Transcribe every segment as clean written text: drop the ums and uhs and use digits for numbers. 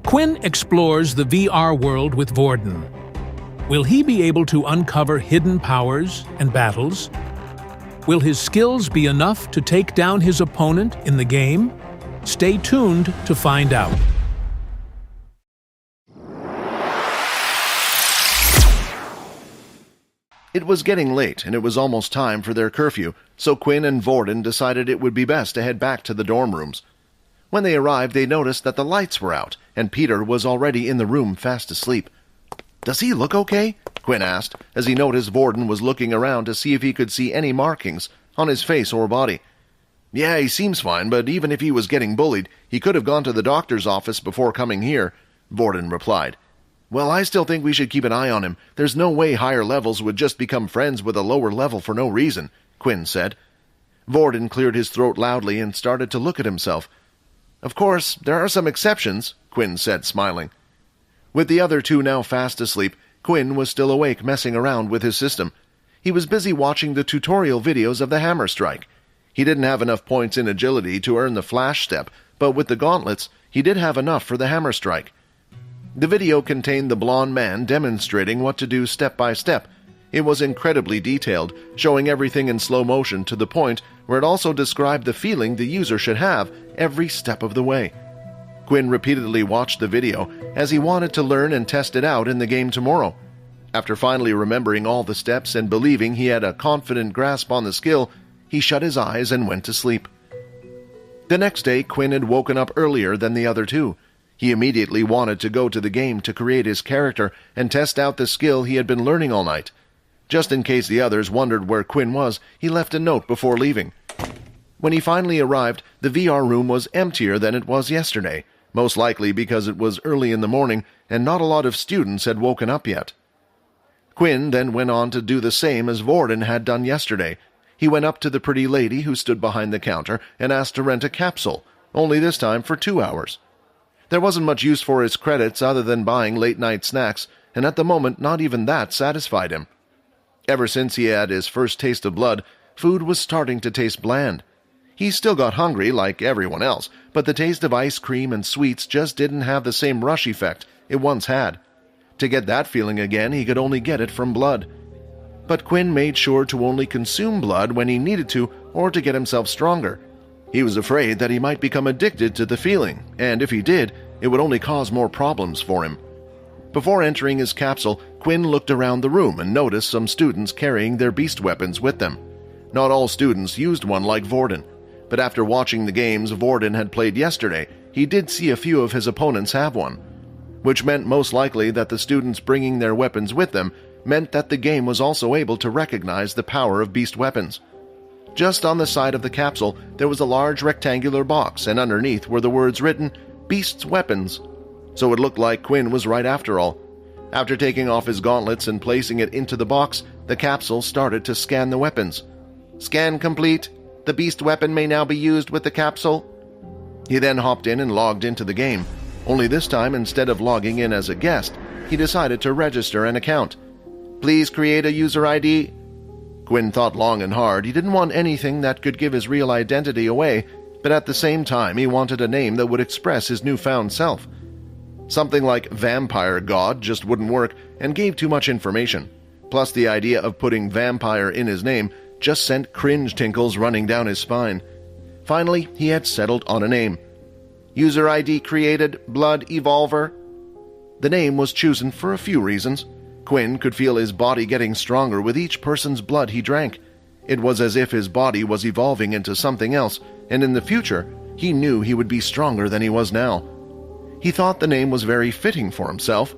Quinn explores the VR world with Vorden. Will he be able to uncover hidden powers and battles? Will his skills be enough to take down his opponent in the game? Stay tuned to find out. It was getting late, and it was almost time for their curfew, so Quinn and Vorden decided it would be best to head back to the dorm rooms. When they arrived, they noticed that the lights were out, and Peter was already in the room fast asleep. "Does he look okay?" Quinn asked, as he noticed Vorden was looking around to see if he could see any markings on his face or body. "Yeah, he seems fine, but even if he was getting bullied, he could have gone to the doctor's office before coming here," Vorden replied. "Well, I still think we should keep an eye on him. There's no way higher levels would just become friends with a lower level for no reason," Quinn said. Vorden cleared his throat loudly and started to look at himself. "Of course, there are some exceptions," Quinn said, smiling. With the other two now fast asleep, Quinn was still awake messing around with his system. He was busy watching the tutorial videos of the hammer strike. He didn't have enough points in agility to earn the flash step, but with the gauntlets, he did have enough for the hammer strike. The video contained the blonde man demonstrating what to do step by step. It was incredibly detailed, showing everything in slow motion to the point where it also described the feeling the user should have every step of the way. Quinn repeatedly watched the video as he wanted to learn and test it out in the game tomorrow. After finally remembering all the steps and believing he had a confident grasp on the skill, he shut his eyes and went to sleep. The next day, Quinn had woken up earlier than the other two. He immediately wanted to go to the game to create his character and test out the skill he had been learning all night. Just in case the others wondered where Quinn was, he left a note before leaving. When he finally arrived, the VR room was emptier than it was yesterday, most likely because it was early in the morning and not a lot of students had woken up yet. Quinn then went on to do the same as Vorden had done yesterday. He went up to the pretty lady who stood behind the counter and asked to rent a capsule, only this time for 2 hours. There wasn't much use for his credits other than buying late-night snacks, and at the moment not even that satisfied him. Ever since he had his first taste of blood, food was starting to taste bland. He still got hungry like everyone else, but the taste of ice cream and sweets just didn't have the same rush effect it once had. To get that feeling again, he could only get it from blood. But Quinn made sure to only consume blood when he needed to or to get himself stronger. He was afraid that he might become addicted to the feeling, and if he did, it would only cause more problems for him. Before entering his capsule, Quinn looked around the room and noticed some students carrying their beast weapons with them. Not all students used one like Vorden, but after watching the games Vorden had played yesterday, he did see a few of his opponents have one, which meant most likely that the students bringing their weapons with them meant that the game was also able to recognize the power of beast weapons. Just on the side of the capsule, there was a large rectangular box, and underneath were the words written, "Beast's Weapons." So it looked like Quinn was right after all. After taking off his gauntlets and placing it into the box, the capsule started to scan the weapons. "Scan complete. The beast weapon may now be used with the capsule." He then hopped in and logged into the game. Only this time, instead of logging in as a guest, he decided to register an account. "Please create a user ID." Quinn thought long and hard. He didn't want anything that could give his real identity away, but at the same time he wanted a name that would express his newfound self. Something like Vampire God just wouldn't work and gave too much information. Plus the idea of putting vampire in his name just sent cringe tinkles running down his spine. Finally, he had settled on a name. User ID created, Blood Evolver. The name was chosen for a few reasons. Quinn could feel his body getting stronger with each person's blood he drank. It was as if his body was evolving into something else, and in the future, he knew he would be stronger than he was now. He thought the name was very fitting for himself.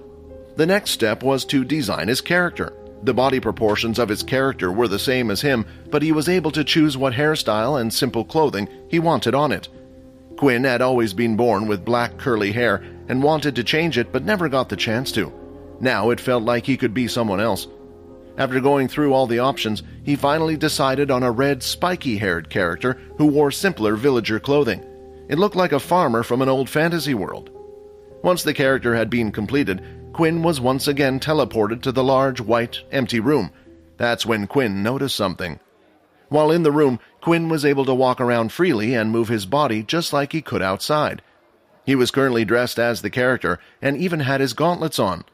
The next step was to design his character. The body proportions of his character were the same as him, but he was able to choose what hairstyle and simple clothing he wanted on it. Quinn had always been born with black curly hair and wanted to change it but never got the chance to. Now it felt like he could be someone else. After going through all the options, he finally decided on a red, spiky-haired character who wore simpler villager clothing. It looked like a farmer from an old fantasy world. Once the character had been completed, Quinn was once again teleported to the large, white, empty room. That's when Quinn noticed something. While in the room, Quinn was able to walk around freely and move his body just like he could outside. He was currently dressed as the character and even had his gauntlets on.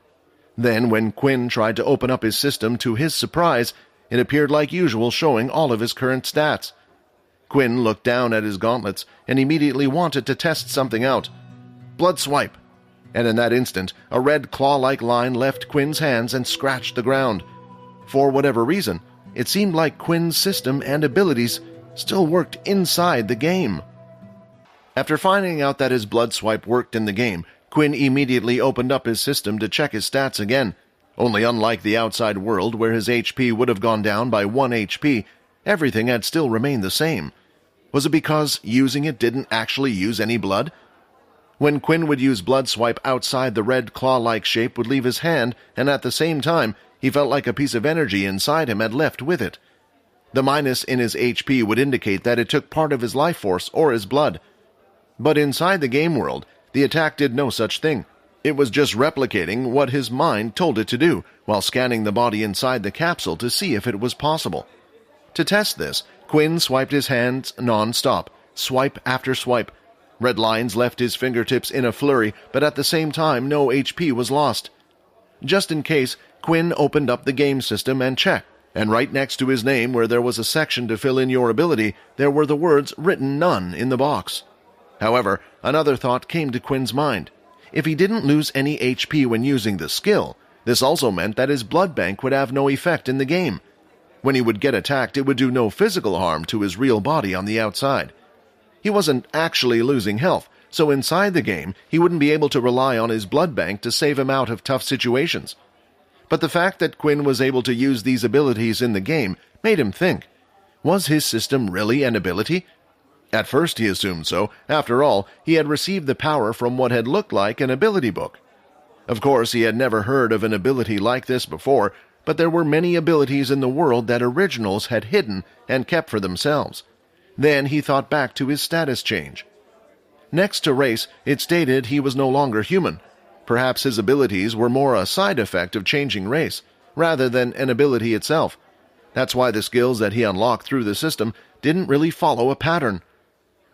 Then, when Quinn tried to open up his system, to his surprise, it appeared like usual, showing all of his current stats. Quinn looked down at his gauntlets and immediately wanted to test something out. Blood swipe! And in that instant, a red claw-like line left Quinn's hands and scratched the ground. For whatever reason, it seemed like Quinn's system and abilities still worked inside the game. After finding out that his blood swipe worked in the game, Quinn immediately opened up his system to check his stats again. Only unlike the outside world, where his HP would have gone down by 1 HP, everything had still remained the same. Was it because using it didn't actually use any blood? When Quinn would use blood swipe outside, the red claw-like shape would leave his hand, and at the same time, he felt like a piece of energy inside him had left with it. The minus in his HP would indicate that it took part of his life force or his blood. But inside the game world, the attack did no such thing. It was just replicating what his mind told it to do, while scanning the body inside the capsule to see if it was possible. To test this, Quinn swiped his hands non-stop, swipe after swipe. Red lines left his fingertips in a flurry, but at the same time no HP was lost. Just in case, Quinn opened up the game system and checked, and right next to his name, where there was a section to fill in your ability, there were the words written none in the box. However, another thought came to Quinn's mind. If he didn't lose any HP when using the skill, this also meant that his blood bank would have no effect in the game. When he would get attacked, it would do no physical harm to his real body on the outside. He wasn't actually losing health, so inside the game, he wouldn't be able to rely on his blood bank to save him out of tough situations. But the fact that Quinn was able to use these abilities in the game made him think, was his system really an ability? At first he assumed so. After all, he had received the power from what had looked like an ability book. Of course, he had never heard of an ability like this before, but there were many abilities in the world that originals had hidden and kept for themselves. Then he thought back to his status change. Next to race, it stated he was no longer human. Perhaps his abilities were more a side effect of changing race, rather than an ability itself. That's why the skills that he unlocked through the system didn't really follow a pattern.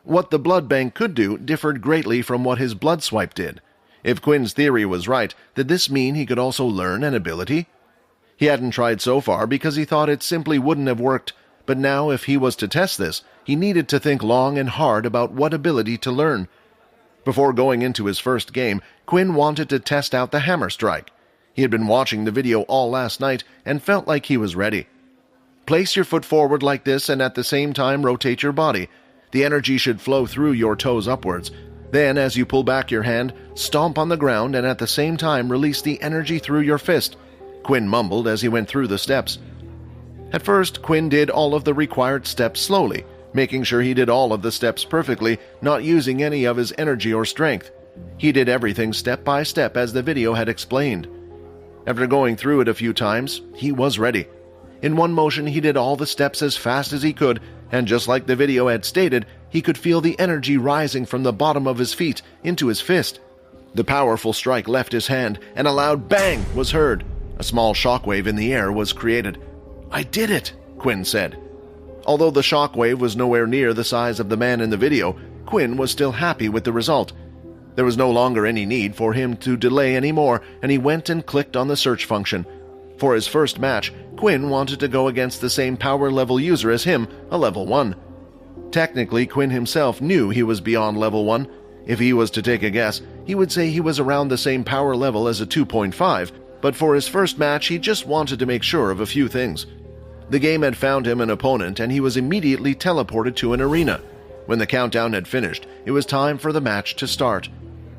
What the blood bank could do differed greatly from what his blood swipe did. If Quinn's theory was right, did this mean he could also learn an ability? He hadn't tried so far because he thought it simply wouldn't have worked, but now if he was to test this, he needed to think long and hard about what ability to learn. Before going into his first game, Quinn wanted to test out the hammer strike. He had been watching the video all last night and felt like he was ready. Place your foot forward like this and at the same time rotate your body. The energy should flow through your toes upwards. Then, as you pull back your hand, stomp on the ground and at the same time release the energy through your fist, Quinn mumbled as he went through the steps. At first, Quinn did all of the required steps slowly, making sure he did all of the steps perfectly, not using any of his energy or strength. He did everything step by step as the video had explained. After going through it a few times, he was ready. In one motion, he did all the steps as fast as he could, and just like the video had stated, he could feel the energy rising from the bottom of his feet into his fist. The powerful strike left his hand, and a loud bang was heard. A small shockwave in the air was created. "I did it," Quinn said. Although the shockwave was nowhere near the size of the man in the video, Quinn was still happy with the result. There was no longer any need for him to delay anymore, and he went and clicked on the search function. For his first match, Quinn wanted to go against the same power level user as him, a level 1. Technically, Quinn himself knew he was beyond level 1. If he was to take a guess, he would say he was around the same power level as a 2.5, but for his first match he just wanted to make sure of a few things. The game had found him an opponent and he was immediately teleported to an arena. When the countdown had finished, it was time for the match to start.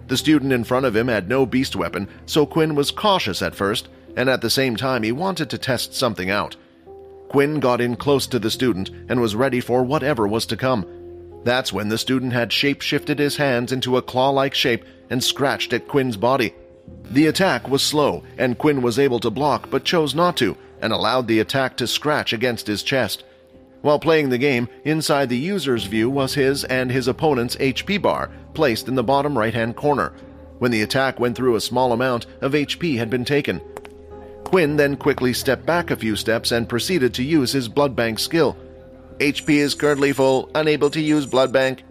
The student in front of him had no beast weapon, so Quinn was cautious at first, and at the same time he wanted to test something out. Quinn got in close to the student and was ready for whatever was to come. That's when the student had shape-shifted his hands into a claw-like shape and scratched at Quinn's body. The attack was slow, and Quinn was able to block but chose not to, and allowed the attack to scratch against his chest. While playing the game, inside the user's view was his and his opponent's HP bar, placed in the bottom right-hand corner. When the attack went through, a small amount of HP had been taken. Quinn then quickly stepped back a few steps and proceeded to use his blood bank skill. "HP is currently full, unable to use blood bank."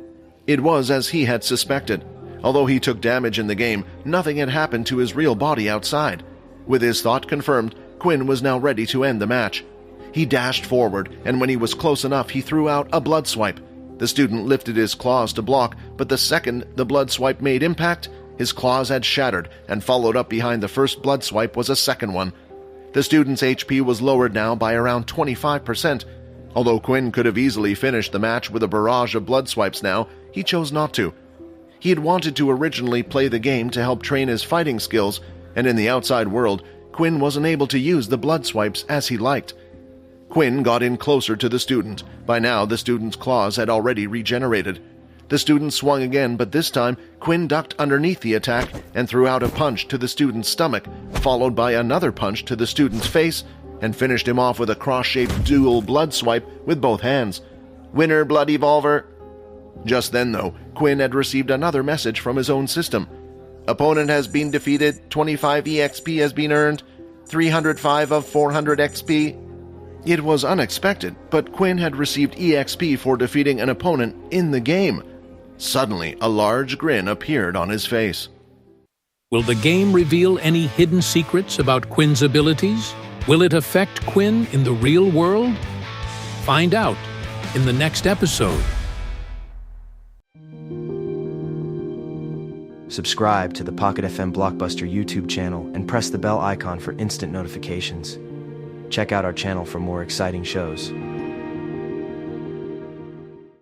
It was as he had suspected. Although he took damage in the game, nothing had happened to his real body outside. With his thought confirmed, Quinn was now ready to end the match. He dashed forward, and when he was close enough, he threw out a blood swipe. The student lifted his claws to block, but the second the blood swipe made impact, his claws had shattered, and followed up behind the first blood swipe was a second one. The student's HP was lowered now by around 25%. Although Quinn could have easily finished the match with a barrage of blood swipes now, he chose not to. He had wanted to originally play the game to help train his fighting skills, and in the outside world, Quinn wasn't able to use the blood swipes as he liked. Quinn got in closer to the student. By now, the student's claws had already regenerated. The student swung again, but this time, Quinn ducked underneath the attack and threw out a punch to the student's stomach, followed by another punch to the student's face, and finished him off with a cross-shaped dual blood swipe with both hands. "Winner, Blood Evolver!" Just then, though, Quinn had received another message from his own system. "Opponent has been defeated, 25 EXP has been earned, 305 of 400 XP. It was unexpected, but Quinn had received EXP for defeating an opponent in the game. Suddenly, a large grin appeared on his face. Will the game reveal any hidden secrets about Quinn's abilities? Will it affect Quinn in the real world? Find out in the next episode. Subscribe to the Pocket FM Blockbuster YouTube channel and press the bell icon for instant notifications. Check out our channel for more exciting shows.